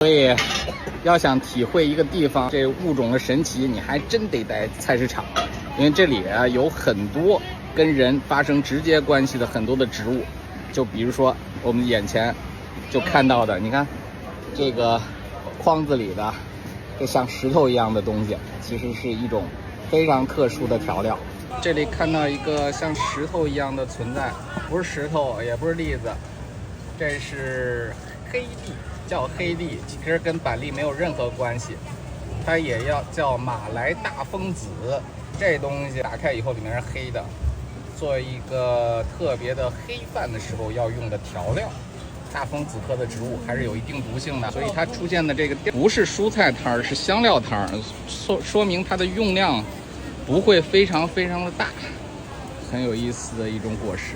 所以，要想体会一个地方这物种的神奇，你还真得在菜市场，因为这里啊有很多跟人发生直接关系的很多的植物，就比如说我们眼前就看到的，你看这个筐子里的这像石头一样的东西，其实是一种非常特殊的调料。这里看到一个像石头一样的存在，不是石头，也不是栗子，这是黑栗。叫黑栗，其实跟板栗没有任何关系，它也要叫马来大风子。这东西打开以后里面是黑的，做一个特别的黑饭的时候要用的调料。大风子科的植物还是有一定毒性的，所以它出现的这个不是蔬菜摊，是香料摊，说明它的用量不会非常的大，很有意思的一种果实。